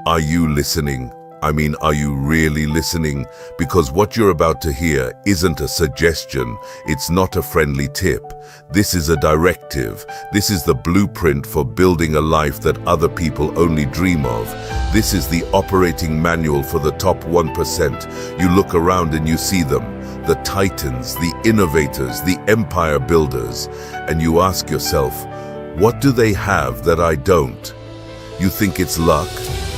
Are you listening? Are you really listening? Because what you're about to hear isn't a suggestion. It's not a friendly tip. This is a directive. This is the blueprint for building a life that other people only dream of. This is the operating manual for the top 1%. You look around and you see them, the titans, the innovators, the empire builders, and you ask yourself, what do they have that I don't? You think it's luck?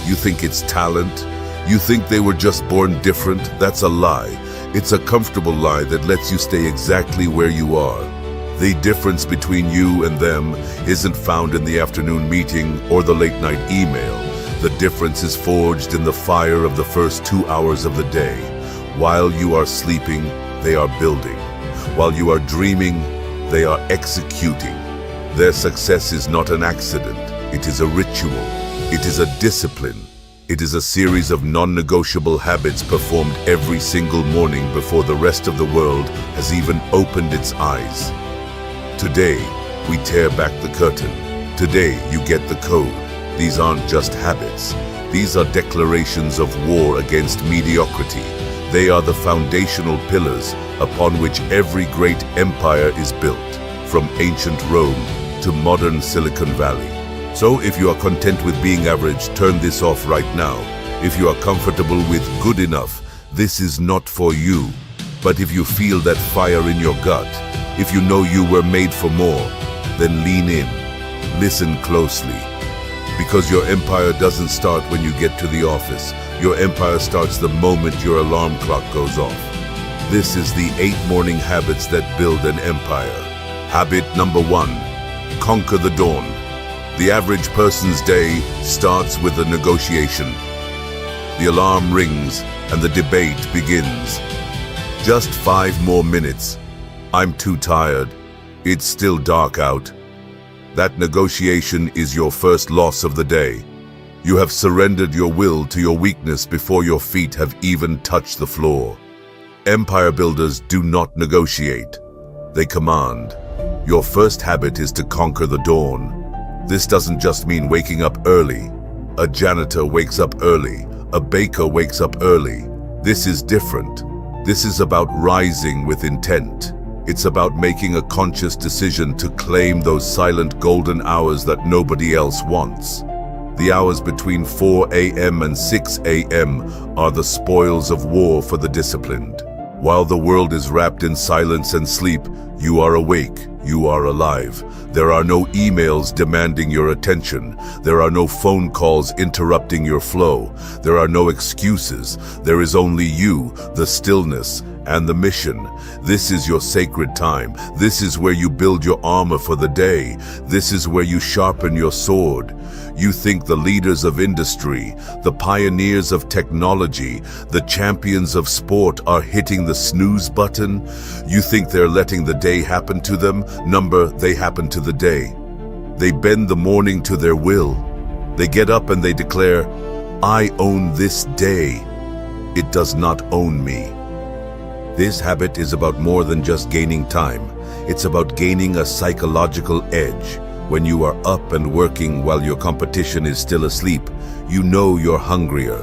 You think it's talent? You think they were just born different? That's a lie. It's a comfortable lie that lets you stay exactly where you are. The difference between you and them isn't found in the afternoon meeting or the late night email. The difference is forged in the fire of the first 2 hours of the day. While you are sleeping, they are building. While you are dreaming, they are executing. Their success is not an accident. It is a ritual. It is a discipline. It is a series of non-negotiable habits performed every single morning before the rest of the world has even opened its eyes. Today, we tear back the curtain. Today, you get the code. These aren't just habits. These are declarations of war against mediocrity. They are the foundational pillars upon which every great empire is built, from ancient Rome to modern Silicon Valley. So if you are content with being average, turn this off right now. If you are comfortable with good enough, this is not for you. But if you feel that fire in your gut, if you know you were made for more, then lean in. Listen closely. Because your empire doesn't start when you get to the office. Your empire starts the moment your alarm clock goes off. This is the 8 morning habits that build an empire. Habit number 1, conquer the dawn. The average person's day starts with a negotiation. The alarm rings and the debate begins. Just 5 more minutes. I'm too tired. It's still dark out. That negotiation is your first loss of the day. You have surrendered your will to your weakness before your feet have even touched the floor. Empire builders do not negotiate. They command. Your first habit is to conquer the dawn. This doesn't just mean waking up early. A janitor wakes up early. A baker wakes up early. This is different. This is about rising with intent. It's about making a conscious decision to claim those silent golden hours that nobody else wants. The hours between 4 a.m. and 6 a.m. are the spoils of war for the disciplined. While the world is wrapped in silence and sleep, you are awake, you are alive. There are no emails demanding your attention. There are no phone calls interrupting your flow. There are no excuses. There is only you, the stillness, and the mission. This is your sacred time. This is where you build your armor for the day. This is where you sharpen your sword. You think the leaders of industry, the pioneers of technology, the champions of sport are hitting the snooze button? You think they're letting the day happen to them? They happen to the day. They bend the morning to their will. They get up and they declare, I own this day. It does not own me. This habit is about more than just gaining time. It's about gaining a psychological edge. When you are up and working while your competition is still asleep, you know you're hungrier.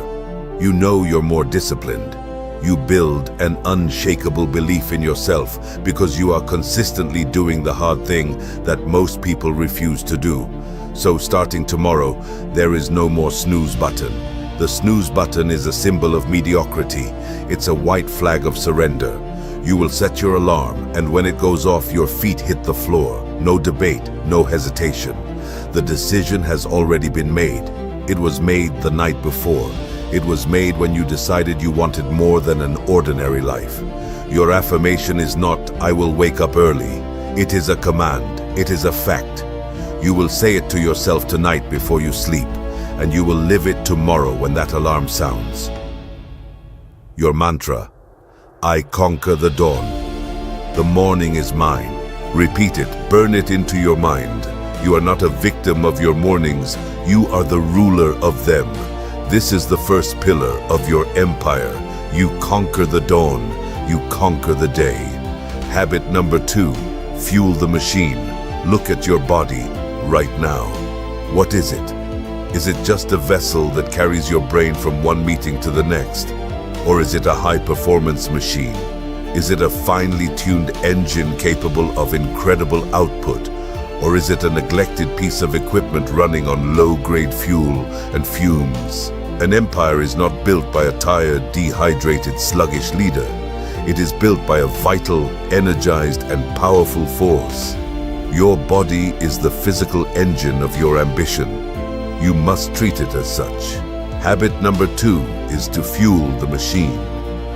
You know you're more disciplined. You build an unshakable belief in yourself because you are consistently doing the hard thing that most people refuse to do. So starting tomorrow, there is no more snooze button. The snooze button is a symbol of mediocrity. It's a white flag of surrender. You will set your alarm, and when it goes off, your feet hit the floor. No debate, no hesitation. The decision has already been made. It was made the night before. It was made when you decided you wanted more than an ordinary life. Your affirmation is not, I will wake up early. It is a command. It is a fact. You will say it to yourself tonight before you sleep, and you will live it tomorrow when that alarm sounds. Your mantra, I conquer the dawn. The morning is mine. Repeat it, burn it into your mind. You are not a victim of your mornings. You are the ruler of them. This is the first pillar of your empire. You conquer the dawn. You conquer the day. Habit number 2, fuel the machine. Look at your body right now. What is it? Is it just a vessel that carries your brain from one meeting to the next? Or is it a high-performance machine? Is it a finely tuned engine capable of incredible output? Or is it a neglected piece of equipment running on low-grade fuel and fumes? An empire is not built by a tired, dehydrated, sluggish leader. It is built by a vital, energized, and powerful force. Your body is the physical engine of your ambition. You must treat it as such. Habit number 2 is to fuel the machine,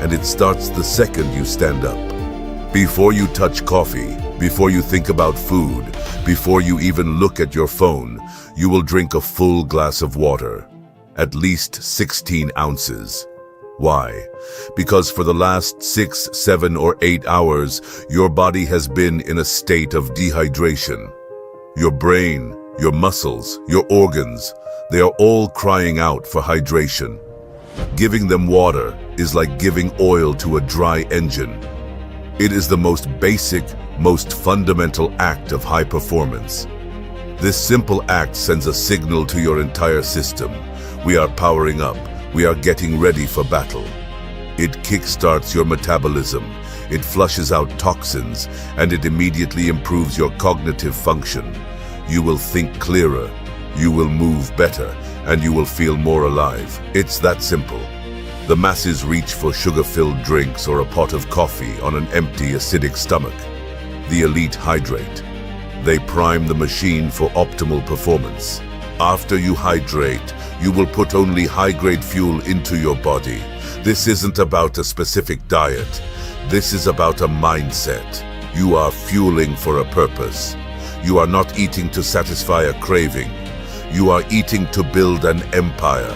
and it starts the second you stand up. Before you touch coffee, before you think about food, before you even look at your phone, you will drink a full glass of water, at least 16 ounces. Why? Because for the last 6, 7, or 8 hours, your body has been in a state of dehydration. Your brain, your muscles, your organs, they are all crying out for hydration. Giving them water is like giving oil to a dry engine. It is the most basic, most fundamental act of high performance. This simple act sends a signal to your entire system. We are powering up. We are getting ready for battle. It kickstarts your metabolism, it flushes out toxins, and it immediately improves your cognitive function. You will think clearer, you will move better, and you will feel more alive. It's that simple. The masses reach for sugar-filled drinks or a pot of coffee on an empty, acidic stomach. The elite hydrate. They prime the machine for optimal performance. After you hydrate, you will put only high-grade fuel into your body. This isn't about a specific diet. This is about a mindset. You are fueling for a purpose. You are not eating to satisfy a craving. You are eating to build an empire.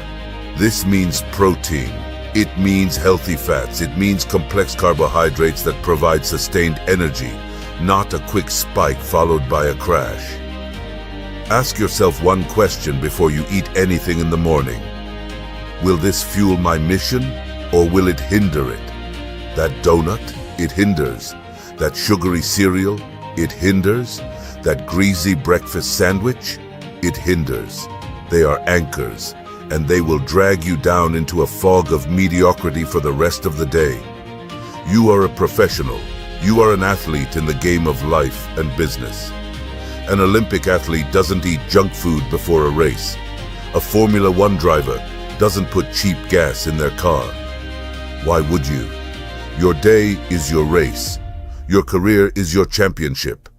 This means protein. It means healthy fats. It means complex carbohydrates that provide sustained energy, not a quick spike followed by a crash. Ask yourself one question before you eat anything in the morning. Will this fuel my mission, or will it hinder it? That donut, it hinders. That sugary cereal, it hinders. That greasy breakfast sandwich, it hinders. They are anchors, and they will drag you down into a fog of mediocrity for the rest of the day. You are a professional. You are an athlete in the game of life and business. An Olympic athlete doesn't eat junk food before a race. A Formula One driver doesn't put cheap gas in their car. Why would you? Your day is your race. Your career is your championship.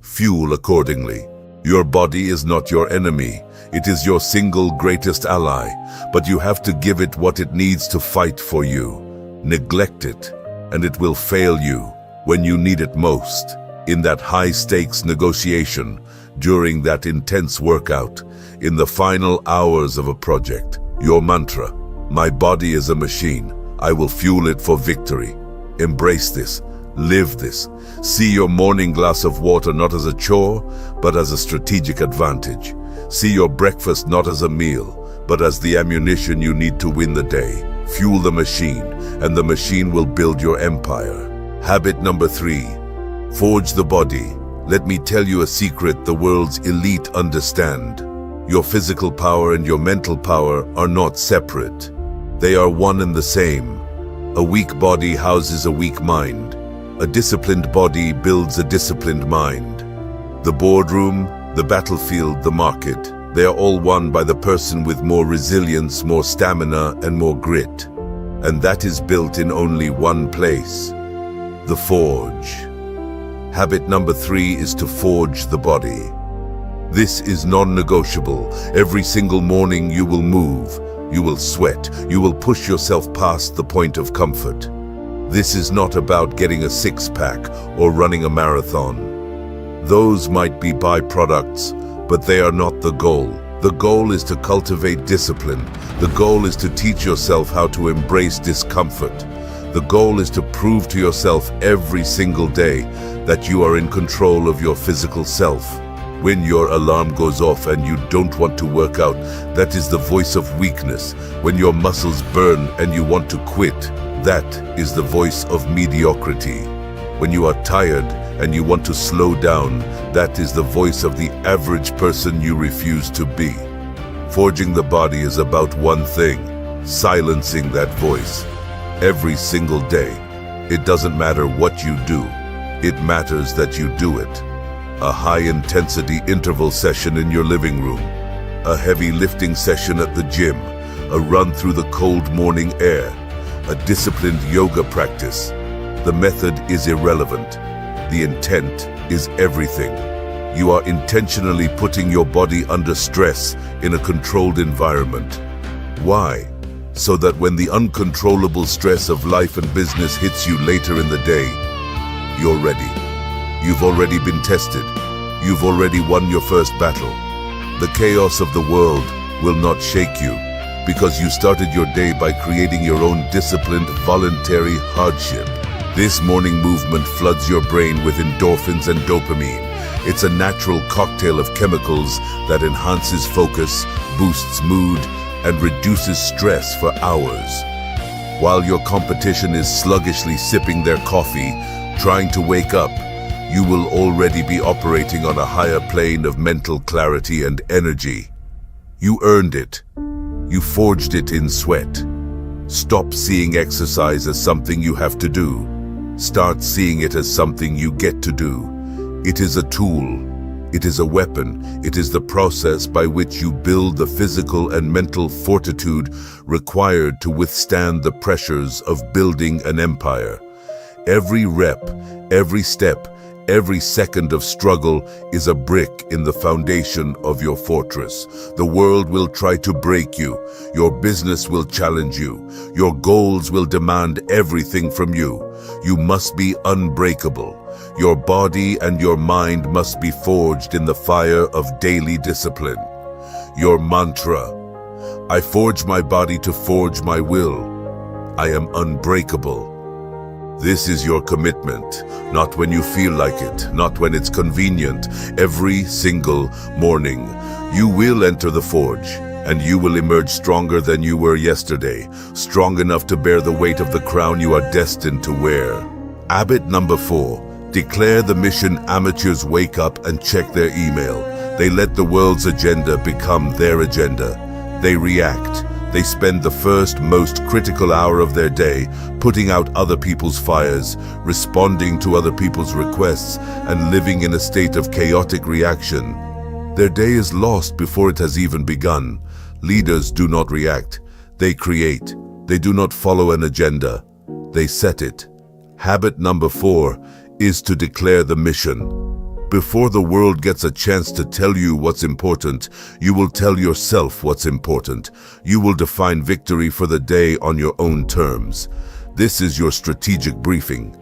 Fuel accordingly. Your body is not your enemy. It is your single greatest ally, but you have to give it what it needs to fight for you. Neglect it, and it will fail you when you need it most. In that high-stakes negotiation, during that intense workout, in the final hours of a project, your mantra, my body is a machine, I will fuel it for victory. Embrace this, live this. See your morning glass of water not as a chore, but as a strategic advantage. See your breakfast not as a meal, but as the ammunition you need to win the day. Fuel the machine, and the machine will build your empire. Habit number 3. Forge the body. Let me tell you a secret the world's elite understand. Your physical power and your mental power are not separate. They are one and the same. A weak body houses a weak mind. A disciplined body builds a disciplined mind. The boardroom, the battlefield, the market, they are all won by the person with more resilience, more stamina, and more grit. And that is built in only one place: the forge. Habit number 3 is to forge the body. This is non-negotiable. Every single morning you will move, you will sweat, you will push yourself past the point of comfort. This is not about getting a six-pack or running a marathon. Those might be byproducts, but they are not the goal. The goal is to cultivate discipline. The goal is to teach yourself how to embrace discomfort. The goal is to prove to yourself every single day that you are in control of your physical self. When your alarm goes off and you don't want to work out, that is the voice of weakness. When your muscles burn and you want to quit, that is the voice of mediocrity. When you are tired and you want to slow down, that is the voice of the average person you refuse to be. Forging the body is about one thing: silencing that voice. Every single day. It doesn't matter what you do. It matters that you do it. A high-intensity interval session in your living room. A heavy lifting session at the gym. A run through the cold morning air. A disciplined yoga practice. The method is irrelevant. The intent is everything. You are intentionally putting your body under stress in a controlled environment. Why? So that when the uncontrollable stress of life and business hits you later in the day, you're ready. You've already been tested. You've already won your first battle. The chaos of the world will not shake you because you started your day by creating your own disciplined, voluntary hardship. This morning movement floods your brain with endorphins and dopamine. It's a natural cocktail of chemicals that enhances focus, boosts mood, and reduces stress for hours. While your competition is sluggishly sipping their coffee, trying to wake up, you will already be operating on a higher plane of mental clarity and energy. You earned it. You forged it in sweat. Stop seeing exercise as something you have to do. Start seeing it as something you get to do. It is a tool. It is a weapon. It is the process by which you build the physical and mental fortitude required to withstand the pressures of building an empire. Every rep, every step, every second of struggle is a brick in the foundation of your fortress. The world will try to break you. Your business will challenge you. Your goals will demand everything from you. You must be unbreakable. Your body and your mind must be forged in the fire of daily discipline. Your mantra: I forge my body to forge my will. I am unbreakable. This is your commitment, not when you feel like it, not when it's convenient. Every single morning, you will enter the forge, and you will emerge stronger than you were yesterday, strong enough to bear the weight of the crown you are destined to wear. Habit number 4. Declare the mission. Amateurs wake up and check their email. They let the world's agenda become their agenda. They react. They spend the first, most critical hour of their day putting out other people's fires, responding to other people's requests, and living in a state of chaotic reaction. Their day is lost before it has even begun. Leaders do not react. They create. They do not follow an agenda. They set it. Habit number 4 is to declare the mission. Before the world gets a chance to tell you what's important, you will tell yourself what's important. You will define victory for the day on your own terms. This is your strategic briefing.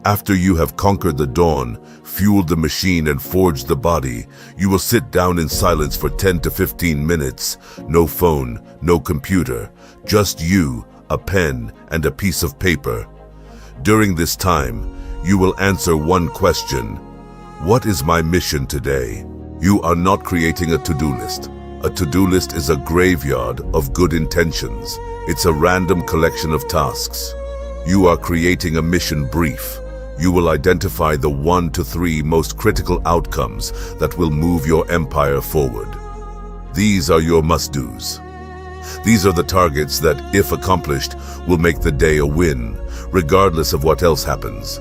After you have conquered the dawn, fueled the machine, and forged the body, you will sit down in silence for 10 to 15 minutes. No phone, no computer, just you, a pen, and a piece of paper. During this time, you will answer one question: what is my mission today? You are not creating a to-do list. A to-do list is a graveyard of good intentions. It's a random collection of tasks. You are creating a mission brief. You will identify the 1 to 3 most critical outcomes that will move your empire forward. These are your must-dos. These are the targets that, if accomplished, will make the day a win, regardless of what else happens.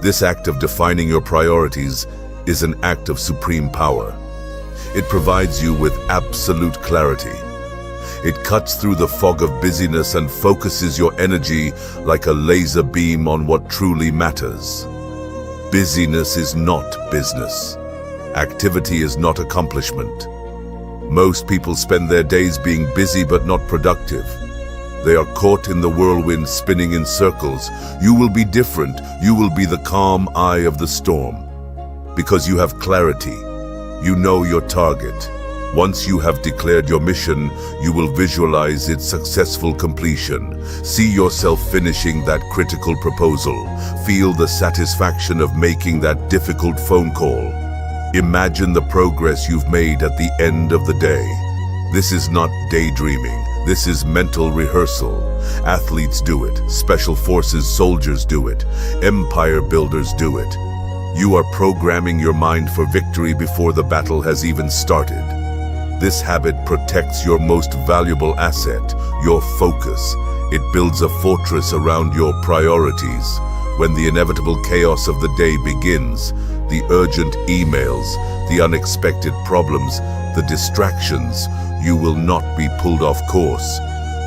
This act of defining your priorities is an act of supreme power. It provides you with absolute clarity. It cuts through the fog of busyness and focuses your energy like a laser beam on what truly matters. Busyness is not business. Activity is not accomplishment. Most people spend their days being busy but not productive. They are caught in the whirlwind, spinning in circles. You will be different. You will be the calm eye of the storm. Because you have clarity. You know your target. Once you have declared your mission, you will visualize its successful completion. See yourself finishing that critical proposal. Feel the satisfaction of making that difficult phone call. Imagine the progress you've made at the end of the day. This is not daydreaming. This is mental rehearsal. Athletes do it. Special forces soldiers do it. Empire builders do it. You are programming your mind for victory before the battle has even started. This habit protects your most valuable asset, your focus. It builds a fortress around your priorities. When the inevitable chaos of the day begins, the urgent emails, the unexpected problems, the distractions, you will not be pulled off course.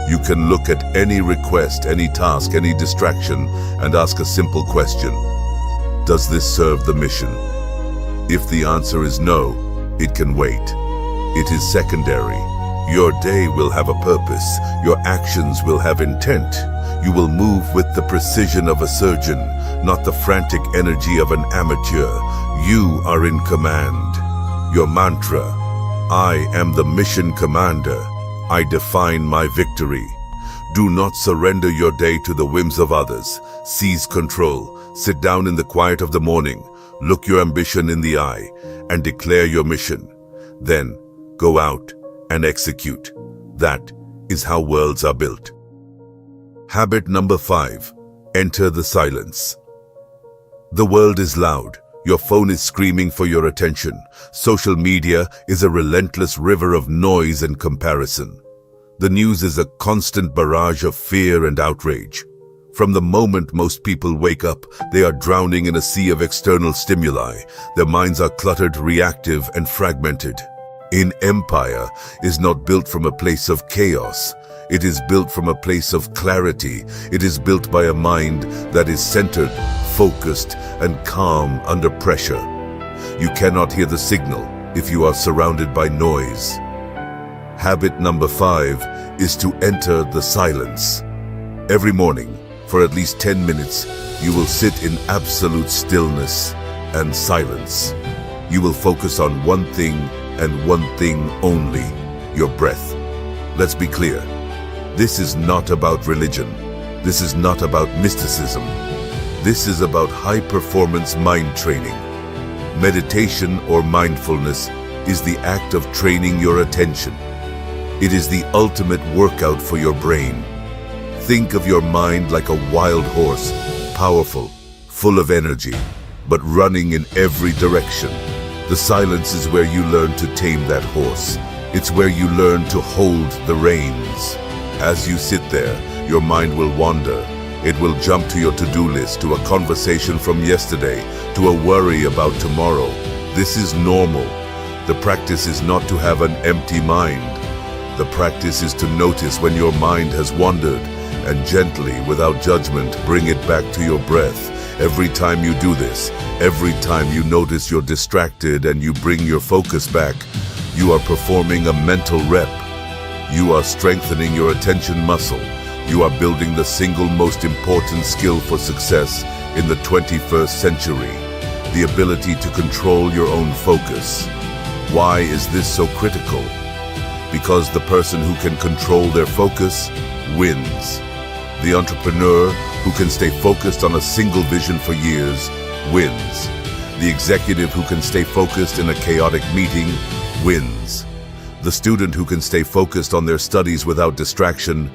You can look at any request, any task, any distraction, and ask a simple question. Does this serve the mission? If the answer is no, it can wait. It is secondary. Your day will have a purpose. Your actions will have intent. You will move with the precision of a surgeon, not the frantic energy of an amateur. You are in command. Your mantra: I am the mission commander. I define my victory. Do not surrender your day to the whims of others. Seize control. Sit down in the quiet of the morning. Look your ambition in the eye and declare your mission. Then go out and execute. That is how worlds are built. Habit number 5. Enter the silence. The world is loud. Your phone is screaming for your attention. Social media is a relentless river of noise and comparison. The news is a constant barrage of fear and outrage. From the moment most people wake up, they are drowning in a sea of external stimuli. Their minds are cluttered, reactive, and fragmented. An empire is not built from a place of chaos. It is built from a place of clarity. It is built by a mind that is centered, focused, and calm under pressure. You cannot hear the signal if you are surrounded by noise. Habit number 5 is to enter the silence. Every morning, for at least 10 minutes, you will sit in absolute stillness and silence. You will focus on one thing and one thing only: your breath. Let's be clear. This is not about religion. This is not about mysticism. This is about high-performance mind training. Meditation or mindfulness is the act of training your attention. It is the ultimate workout for your brain. Think of your mind like a wild horse, powerful, full of energy, but running in every direction. The silence is where you learn to tame that horse. It's where you learn to hold the reins. As you sit there, your mind will wander. It will jump to your to-do list, to a conversation from yesterday, to a worry about tomorrow. This is normal. The practice is not to have an empty mind. The practice is to notice when your mind has wandered and gently, without judgment, bring it back to your breath. Every time you do this, every time you notice you're distracted and you bring your focus back, you are performing a mental rep. You are strengthening your attention muscle. You are building the single most important skill for success in the 21st century: the ability to control your own focus. Why is this so critical? Because the person who can control their focus wins. The entrepreneur who can stay focused on a single vision for years wins. The executive who can stay focused in a chaotic meeting wins. The student who can stay focused on their studies without distraction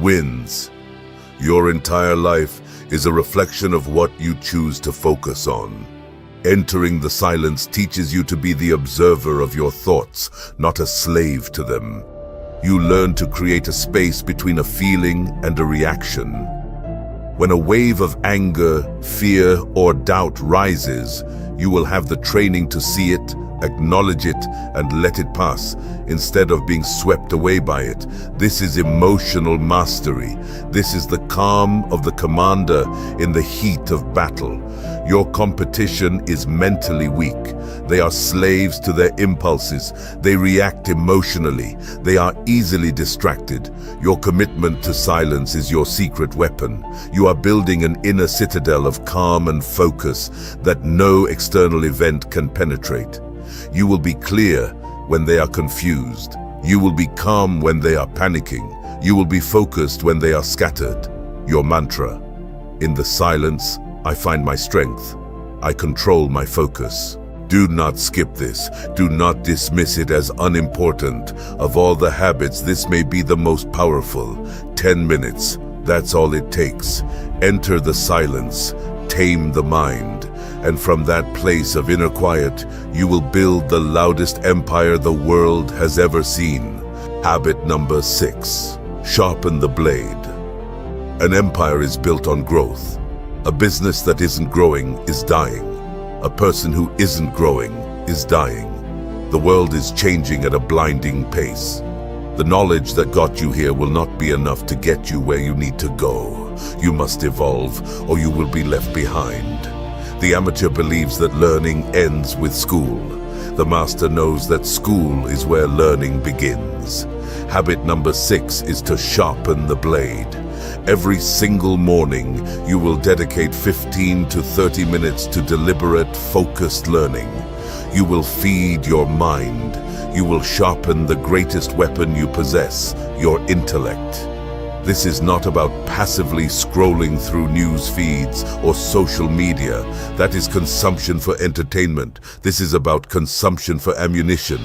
wins. Your entire life is a reflection of what you choose to focus on. Entering the silence teaches you to be the observer of your thoughts, not a slave to them. You learn to create a space between a feeling and a reaction. When a wave of anger, fear, or doubt rises, you will have the training to see it, acknowledge it, and let it pass, instead of being swept away by it. This is emotional mastery. This is the calm of the commander in the heat of battle. Your competition is mentally weak. They are slaves to their impulses. They react emotionally. They are easily distracted. Your commitment to silence is your secret weapon. You are building an inner citadel of calm and focus that no external event can penetrate. You will be clear when they are confused. You will be calm when they are panicking. You will be focused when they are scattered. Your mantra: in the silence, I find my strength. I control my focus. Do not skip this. Do not dismiss it as unimportant. Of all the habits, this may be the most powerful. 10 minutes, that's all it takes. Enter the silence. Tame the mind. And from that place of inner quiet, you will build the loudest empire the world has ever seen. Habit number 6. Sharpen the blade. An empire is built on growth. A business that isn't growing is dying. A person who isn't growing is dying. The world is changing at a blinding pace. The knowledge that got you here will not be enough to get you where you need to go. You must evolve, or you will be left behind. The amateur believes that learning ends with school. The master knows that school is where learning begins. Habit number 6 is to sharpen the blade. Every single morning, you will dedicate 15 to 30 minutes to deliberate, focused learning. You will feed your mind. You will sharpen the greatest weapon you possess, your intellect. This is not about passively scrolling through news feeds or social media. That is consumption for entertainment. This is about consumption for ammunition.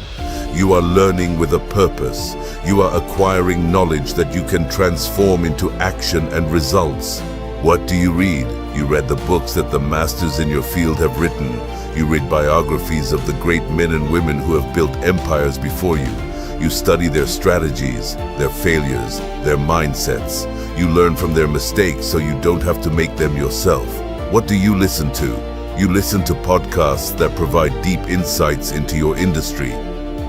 You are learning with a purpose. You are acquiring knowledge that you can transform into action and results. What do you read? You read the books that the masters in your field have written. You read biographies of the great men and women who have built empires before you. You study their strategies, their failures, their mindsets. You learn from their mistakes so you don't have to make them yourself. What do you listen to? You listen to podcasts that provide deep insights into your industry.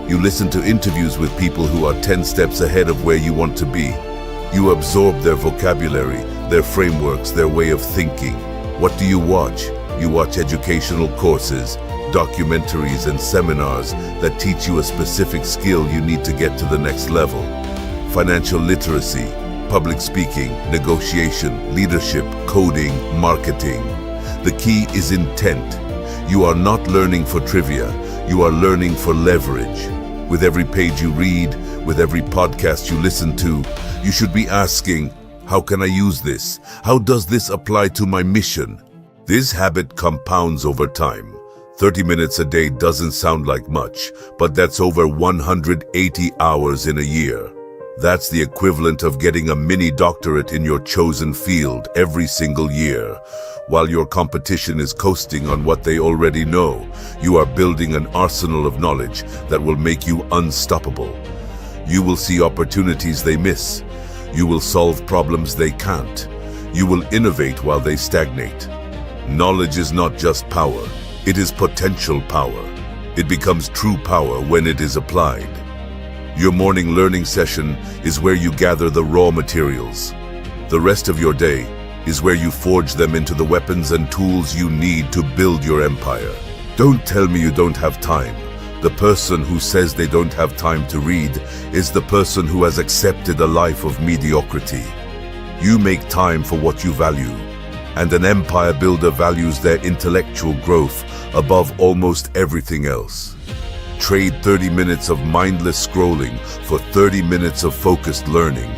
You listen to interviews with people who are 10 steps ahead of where you want to be. You absorb their vocabulary, their frameworks, their way of thinking. What do you watch? You watch educational courses, documentaries, and seminars that teach you a specific skill you need to get to the next level. Financial literacy, public speaking, negotiation, leadership, coding, marketing. The key is intent. You are not learning for trivia. You are learning for leverage. With every page you read, with every podcast you listen to, you should be asking, how can I use this? How does this apply to my mission? This habit compounds over time. 30 minutes a day doesn't sound like much, but that's over 180 hours in a year. That's the equivalent of getting a mini doctorate in your chosen field every single year. While your competition is coasting on what they already know, you are building an arsenal of knowledge that will make you unstoppable. You will see opportunities they miss. You will solve problems they can't. You will innovate while they stagnate. Knowledge is not just power. It is potential power. It becomes true power when it is applied. Your morning learning session is where you gather the raw materials. The rest of your day is where you forge them into the weapons and tools you need to build your empire. Don't tell me you don't have time. The person who says they don't have time to read is the person who has accepted a life of mediocrity. You make time for what you value, and an empire builder values their intellectual growth above almost everything else. Trade 30 minutes of mindless scrolling for 30 minutes of focused learning.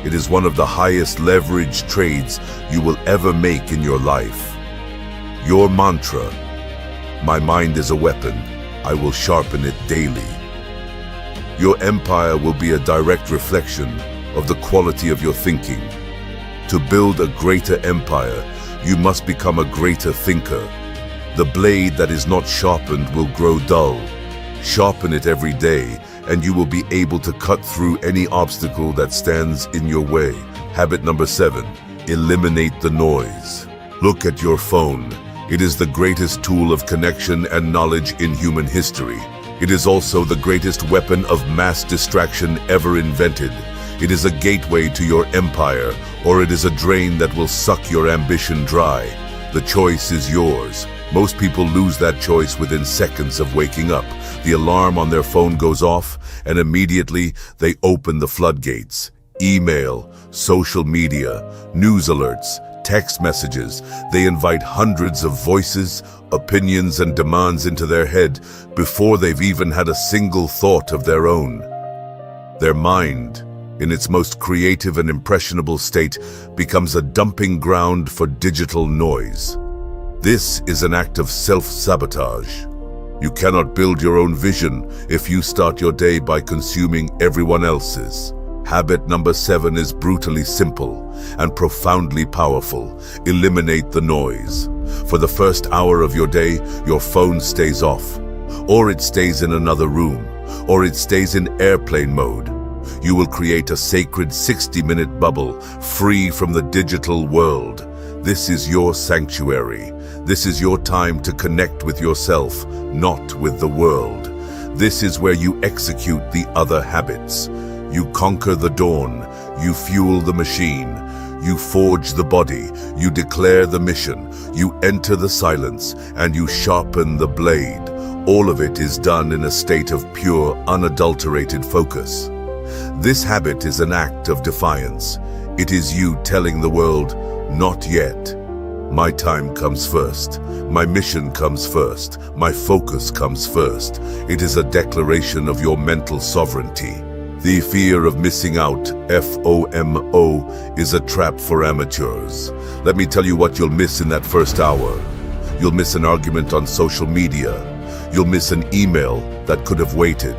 It is one of the highest leverage trades you will ever make in your life. Your mantra, my mind is a weapon, I will sharpen it daily. Your empire will be a direct reflection of the quality of your thinking. To build a greater empire, you must become a greater thinker. The blade that is not sharpened will grow dull. Sharpen it every day, and you will be able to cut through any obstacle that stands in your way. Habit number 7, eliminate the noise. Look at your phone. It is the greatest tool of connection and knowledge in human history. It is also the greatest weapon of mass distraction ever invented. It is a gateway to your empire, or it is a drain that will suck your ambition dry. The choice is yours. Most people lose that choice within seconds of waking up. The alarm on their phone goes off, and immediately they open the floodgates. Email, social media, news alerts, text messages. They invite hundreds of voices, opinions, and demands into their head before they've even had a single thought of their own. Their mind, in its most creative and impressionable state, becomes a dumping ground for digital noise. This is an act of self-sabotage. You cannot build your own vision if you start your day by consuming everyone else's. Habit number 7 is brutally simple and profoundly powerful. Eliminate the noise. For the first hour of your day, your phone stays off, or it stays in another room, or it stays in airplane mode. You will create a sacred 60-minute bubble, free from the digital world. This is your sanctuary. This is your time to connect with yourself, not with the world. This is where you execute the other habits. You conquer the dawn, you fuel the machine, you forge the body, you declare the mission, you enter the silence, and you sharpen the blade. All of it is done in a state of pure, unadulterated focus. This habit is an act of defiance. It is you telling the world, not yet. My time comes first. My mission comes first. My focus comes first. It is a declaration of your mental sovereignty. The fear of missing out, FOMO, is a trap for amateurs. Let me tell you what you'll miss in that first hour. You'll miss an argument on social media. You'll miss an email that could have waited.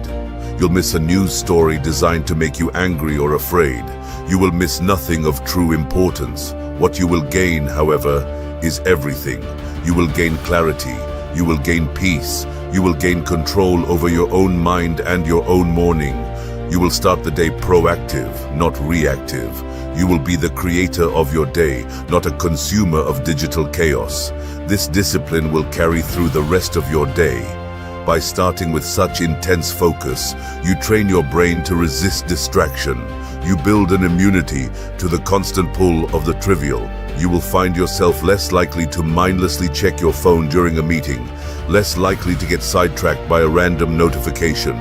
You'll miss a news story designed to make you angry or afraid. You will miss nothing of true importance. What you will gain, however, is everything. You will gain clarity. You will gain peace. You will gain control over your own mind and your own morning. You will start the day proactive, not reactive. You will be the creator of your day, not a consumer of digital chaos. This discipline will carry through the rest of your day. By starting with such intense focus, you train your brain to resist distraction. You build an immunity to the constant pull of the trivial. You will find yourself less likely to mindlessly check your phone during a meeting, less likely to get sidetracked by a random notification.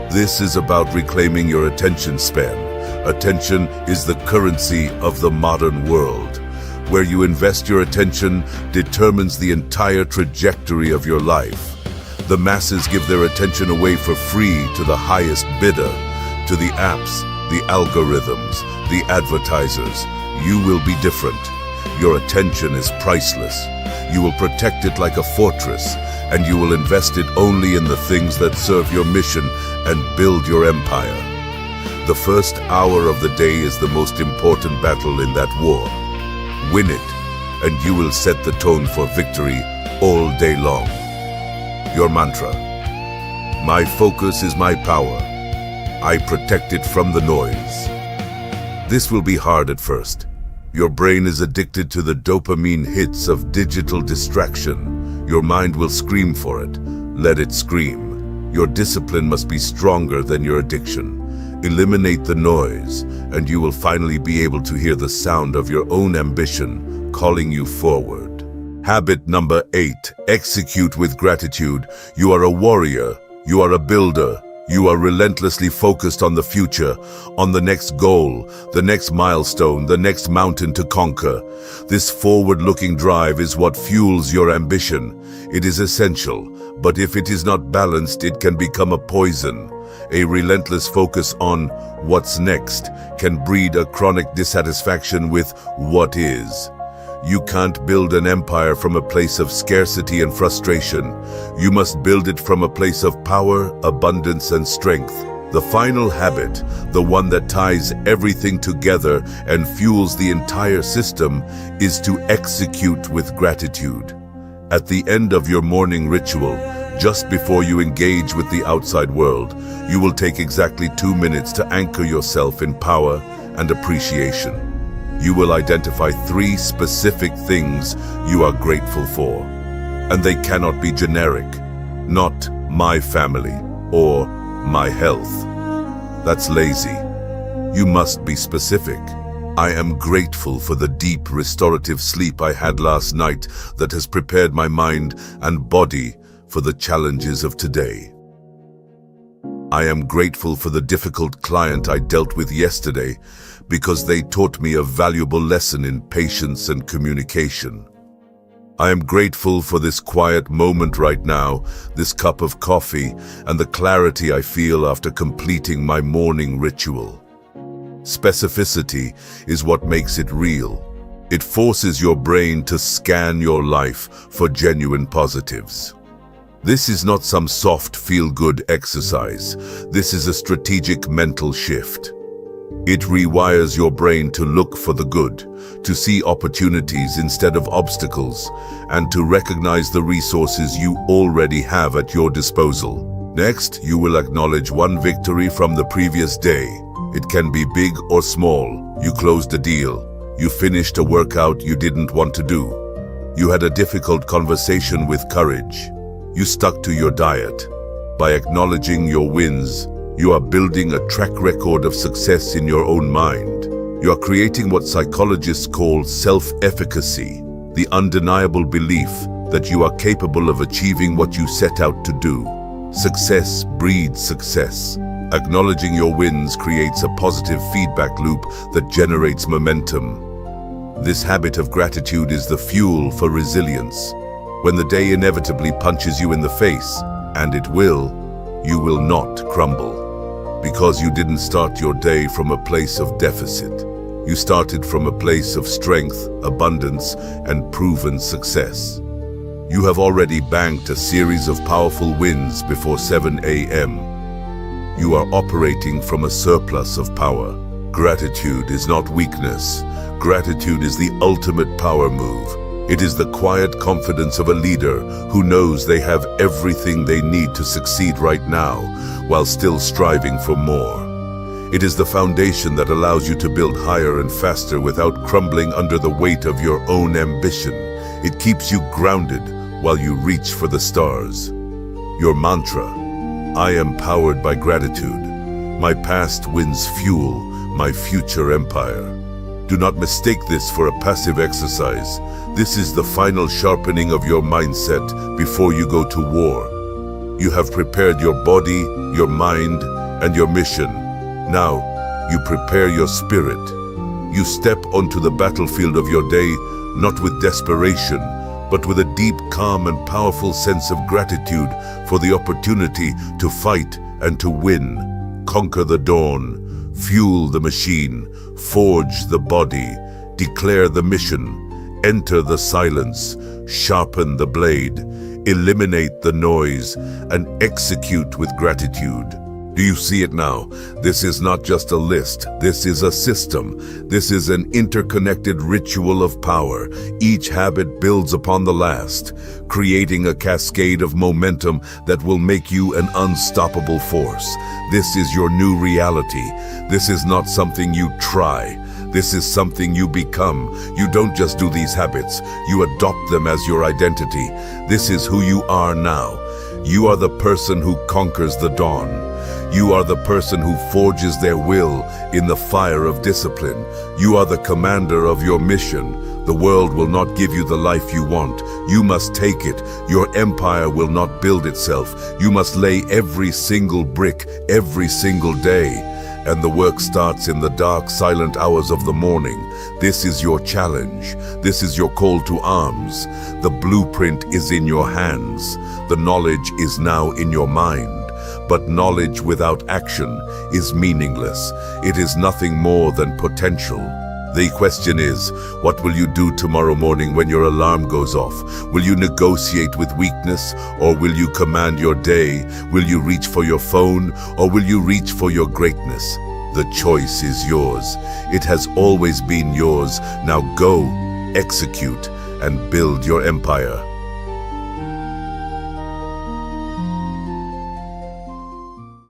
This is about reclaiming your attention span. Attention is the currency of the modern world. Where you invest your attention determines the entire trajectory of your life. The masses give their attention away for free to the highest bidder, to the apps, the algorithms, the advertisers. You will be different. Your attention is priceless. You will protect it like a fortress, and you will invest it only in the things that serve your mission and build your empire. The first hour of the day is the most important battle in that war. Win it, and you will set the tone for victory all day long. Your mantra: my focus is my power. I protect it from the noise. This will be hard at first. Your brain is addicted to the dopamine hits of digital distraction. Your mind will scream for it. Let it scream. Your discipline must be stronger than your addiction. Eliminate the noise, and you will finally be able to hear the sound of your own ambition calling you forward. Habit number 8, execute with gratitude. You are a warrior. You are a builder. You are relentlessly focused on the future, on the next goal, the next milestone, the next mountain to conquer. This forward-looking drive is what fuels your ambition. It is essential, but if it is not balanced, it can become a poison. A relentless focus on what's next can breed a chronic dissatisfaction with what is. You can't build an empire from a place of scarcity and frustration. You must build it from a place of power, abundance, and strength. The final habit, the one that ties everything together and fuels the entire system, is to execute with gratitude. At the end of your morning ritual, just before you engage with the outside world, you will take exactly 2 minutes to anchor yourself in power and appreciation. You will identify 3 specific things you are grateful for. And they cannot be generic. Not my family or my health. That's lazy. You must be specific. I am grateful for the deep restorative sleep I had last night that has prepared my mind and body for the challenges of today. I am grateful for the difficult client I dealt with yesterday because they taught me a valuable lesson in patience and communication. I am grateful for this quiet moment right now, this cup of coffee, and the clarity I feel after completing my morning ritual. Specificity is what makes it real. It forces your brain to scan your life for genuine positives. This is not some soft feel-good exercise. This is a strategic mental shift. It rewires your brain to look for the good, to see opportunities instead of obstacles, and to recognize the resources you already have at your disposal. Next, you will acknowledge one victory from the previous day. It can be big or small. You closed a deal. You finished a workout you didn't want to do. You had a difficult conversation with courage. You stuck to your diet. By acknowledging your wins, you are building a track record of success in your own mind. You are creating what psychologists call self-efficacy, the undeniable belief that you are capable of achieving what you set out to do. Success breeds success. Acknowledging your wins creates a positive feedback loop that generates momentum. This habit of gratitude is the fuel for resilience. When the day inevitably punches you in the face, and it will, you will not crumble. Because you didn't start your day from a place of deficit. You started from a place of strength, abundance, and proven success. You have already banked a series of powerful wins before 7 a.m. You are operating from a surplus of power. Gratitude is not weakness. Gratitude is the ultimate power move. It is the quiet confidence of a leader who knows they have everything they need to succeed right now, while still striving for more. It is the foundation that allows you to build higher and faster without crumbling under the weight of your own ambition. It keeps you grounded while you reach for the stars. Your mantra: I am powered by gratitude. My past wins fuel my future empire. Do not mistake this for a passive exercise. This is the final sharpening of your mindset before you go to war. You have prepared your body, your mind, and your mission. Now, you prepare your spirit. You step onto the battlefield of your day, not with desperation, but with a deep, calm, and powerful sense of gratitude for the opportunity to fight and to win. Conquer the dawn, fuel the machine, forge the body, declare the mission, enter the silence, sharpen the blade, eliminate the noise, and execute with gratitude. Do you see it now? This is not just a list. This is a system. This is an interconnected ritual of power. Each habit builds upon the last, creating a cascade of momentum that will make you an unstoppable force. This is your new reality. This is not something you try. This is something you become. You don't just do these habits. You adopt them as your identity. This is who you are now. You are the person who conquers the dawn. You are the person who forges their will in the fire of discipline. You are the commander of your mission. The world will not give you the life you want. You must take it. Your empire will not build itself. You must lay every single brick, every single day. And the work starts in the dark, silent hours of the morning. This is your challenge. This is your call to arms. The blueprint is in your hands. The knowledge is now in your mind. But knowledge without action is meaningless. It is nothing more than potential. The question is, what will you do tomorrow morning when your alarm goes off? Will you negotiate with weakness, or will you command your day? Will you reach for your phone, or will you reach for your greatness? The choice is yours. It has always been yours. Now go, execute, and build your empire.